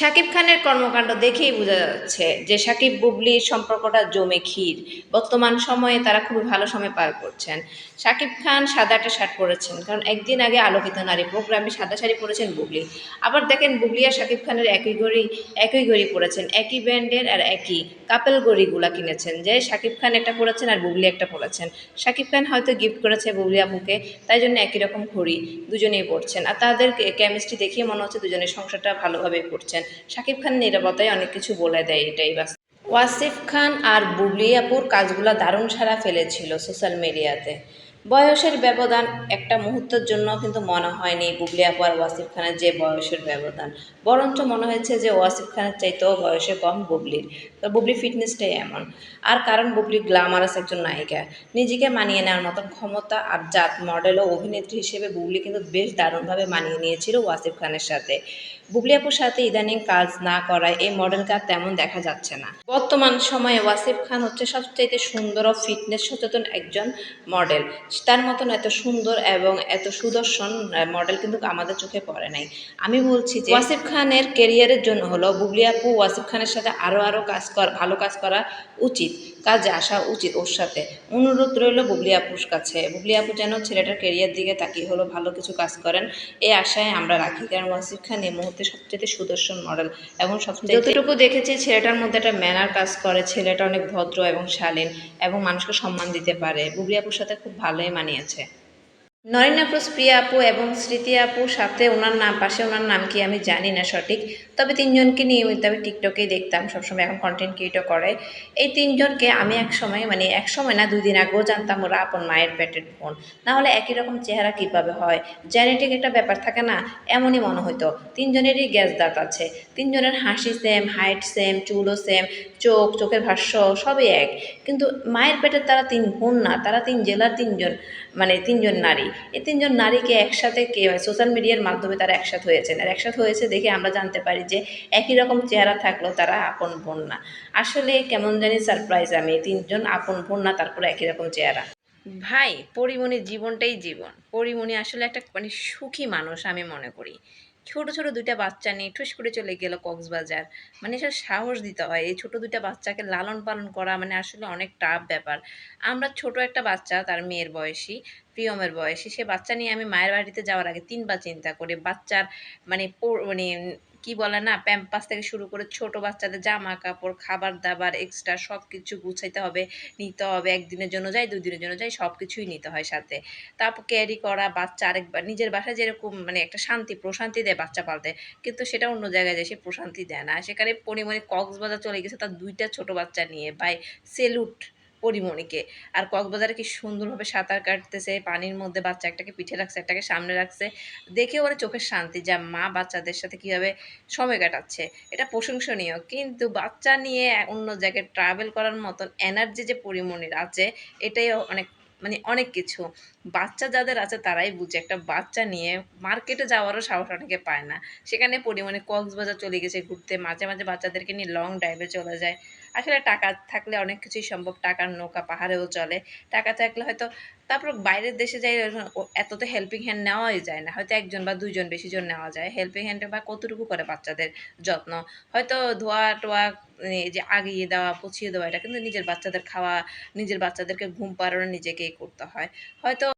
শাকিব খানের কর্মকাণ্ড দেখেই বোঝা যাচ্ছে যে শাকিব বুবলির সম্পর্কটা জমে ক্ষীর। বর্তমান সময়ে তারা খুবই ভালো সময় পার করছেন। শাকিব খান সাদা একটা শার্ট পরেছেন, কারণ একদিন আগে আলোকিত নারী প্রোগ্রামে সাদা শাড়ি পরেছেন বুবলি। আবার দেখেন বুবলি আর শাকিব খানের একই ঘড়ি পরেছেন, একই ব্র্যান্ডের আর একই কাপেল ঘড়িগুলা কিনেছেন, যে শাকিব খান একটা পরেছেন আর বুবলি একটা পরেছেন। শাকিব খান হয়তো গিফট করেছে বুবলি আপুকে, তাই জন্য একই রকম ঘড়ি দুজনেই পরছেন। আর তাদের কেমিস্ট্রি দেখিয়ে মনে হচ্ছে দুজনের সংসারটা ভালোভাবে করছেন। শাকিব খান নিরাপত্তায় অনেক কিছু বলে দেয়, এটাই বাস। ওয়াসিফ খান আর বুবলি আপুর কাজগুলো দারুণ সাড়া ফেলেছিল সোশ্যাল মিডিয়াতে। বয়সের ব্যবধান একটা মুহূর্তের জন্য কিন্তু মনে হয়নি বুবলি আপু আর ওয়াসিফ খানের যে বয়সের ব্যবধান, বরঞ্চ মনে হয়েছে যে ওয়াসিফ খানের চাইতেও বয়সে কম বুবলির। তো বুবলির ফিটনেসটাই এমন। আর কারণ বুবলি গ্ল্যামারাস একজন নায়িকা, নিজেকে মানিয়ে নেওয়ার মতন ক্ষমতা আর জাত, মডেল ও অভিনেত্রী হিসেবে বুবলি কিন্তু বেশ দারুণভাবে মানিয়ে নিয়েছিল ওয়াসিফ খানের সাথে। বুবলি আপুর সাথে ইদানিং কাজ না করায় এই মডেলকে আর তেমন দেখা যাচ্ছে না। বর্তমান সময়ে ওয়াসিফ খান হচ্ছে সবচাইতে সুন্দর ও ফিটনেস সচেতন একজন মডেল। তার মতন এত সুন্দর এবং এত সুদর্শন মডেল কিন্তু আমাদের চোখে পড়ে নাই। আমি বলছি যে ওয়াসিফ খানের কেরিয়ারের জন্য হলো বুবলি আপু ওয়াসিফ খানের সাথে আরও ভালো কাজ করা উচিত, কাজে আসা উচিত ওর সাথে। অনুরোধ রইল বুবলি আপুর কাছে, বুবলি আপু যেন ছেলেটার কেরিয়ার দিকে তাকিয়ে হলো ভালো কিছু কাজ করেন, এই আশায় আমরা রাখি। কারণ ওয়াসিফ খান এই মুহূর্তে সবচেয়ে সুদর্শন মডেল এবং সবচেয়ে যতটুকু দেখেছি ছেলেটার মধ্যে একটা ম্যানার কাজ করে, ছেলেটা অনেক ভদ্র এবং শালীন এবং মানুষকে সম্মান দিতে পারে। বুবলি আপুর সাথে খুব ভালোই মানিয়েছে। নরিন আফরোজ, প্রিয়া আপু এবং স্মৃতি আপুর সাথে ওনার নাম পাশে, ওনার নাম কি আমি জানি না সঠিক, তবে তিনজনকে নিয়মিত আমি টিকটকেই দেখতাম সবসময়, এখন কন্টেন্ট ক্রিয়েটর করে। এই তিনজনকে আমি এক সময় না 2 দিন আগেও জানতাম ওরা আপন মায়ের পেটের বোন। না হলে একই রকম চেহারা কীভাবে হয়, জেনেটিক একটা ব্যাপার থাকে না, এমনই মনে হতো। তিনজনেরই গ্যাস দাঁত আছে, তিনজনের হাসি সেম, হাইট সেম, চুলও সেম, চোখের ভাষ্য সবই এক। কিন্তু মায়ের পেটের তারা 3 বোন না, তারা 3 জেলার 3জন, মানে 3জন নারী। এই 3জন নারীকে একসাথে সোশ্যাল মিডিয়ার মাধ্যমে তারা একসাথে হয়েছেন, আর একসাথে হয়েছে দেখে আমরা জানতে পারি যে একই রকম চেহারা থাকলেও তারা আপন বোন না। আসলে কেমন জানি সারপ্রাইজ আমি, 3জন আপন বোন না, তারপরে একই রকম চেহারা। ভাই, পরিমণির জীবনটাই জীবন। পরিমণি আসলে একটা সুখী মানুষ আমি মনে করি। ছোট ছোট 2টা বাচ্চা নিয়ে ঠুস করে চলে গেল কক্সবাজার। এসব সাহস দিতে হয়, এই ছোট 2টা বাচ্চাকে লালন পালন করা আসলে অনেক টাফ ব্যাপার। আমরা ছোট একটা বাচ্চা, তার মেয়ের বয়সী, প্রিয়মের বয়সী, সে বাচ্চা নিয়ে আমি মায়ের বাড়িতে যাওয়ার আগে 3 বার চিন্তা করি। বাচ্চার মানে কি বলে না, প্যাম্পাস থেকে শুরু করে ছোট বাচ্চাদের জামা কাপড়, খাবার দাবার, এক্সট্রা সবকিছু গুছাইতে হবে, নিতে হবে। 1 দিনের জন্য যাই, 2 দিনের জন্য যাই, সবকিছুই নিতে হয় সাথে। তারপর ক্যারি করা, বাচ্চা আরেকবার নিজের বাসায় যেরকম একটা প্রশান্তি দেয় বাচ্চা পালতে, কিন্তু সেটা অন্য জায়গায় যেয়ে সে প্রশান্তি দেয় না। সেখানে পরিমণি কক্সবাজার চলে গেছে তার 2টা ছোট বাচ্চা নিয়ে। ভাই, সেলুট পরিমণিকে। আর কক্সবাজারে কি সুন্দরভাবে সাঁতার কাটতেছে, পানির মধ্যে বাচ্চা একটাকে পিঠে রাখছে, একটাকে সামনে রাখছে। দেখে ওর চোখের শান্তি, যা মা বাচ্চাদের সাথে কিভাবে সময় কাটাচ্ছে, এটা প্রশংসনীয়। কিন্তু বাচ্চা নিয়ে অন্য জায়গায় ট্রাভেল করার মতন এনার্জি যে পরিমণির আছে, এটাই অনেক অনেক কিছু। বাচ্চা যাদের আছে তারাই বুঝে, একটা বাচ্চা নিয়ে মার্কেটে যাওয়ারও সাহস অনেকে পায় না। সেখানে পরিমণি কক্সবাজার চলে গেছে ঘুরতে, মাঝে মাঝে বাচ্চাদেরকে নিয়ে লং ড্রাইভে চলে যায়। আসলে টাকা থাকলে অনেক কিছুই সম্ভব, টাকার নৌকা পাহাড়েও চলে। টাকা থাকলে হয়তো, তারপর বাইরের দেশে যাই এত তো হেল্পিং হ্যান্ড নেওয়াই যায় না, হয়তো 1জন বা 2জন, বেশি জন নেওয়া যায় হেল্পিং হ্যান্ডে, বা কতটুকু করে বাচ্চাদের যত্ন, হয়তো ধোয়া টোয়া, এই যে আগিয়ে দেওয়া, পুছিয়ে দেওয়া, এটা কিন্তু নিজের বাচ্চাদের খাওয়া, নিজের বাচ্চাদেরকে ঘুম পাড়ানো নিজেকেই করতে হয় হয়তো।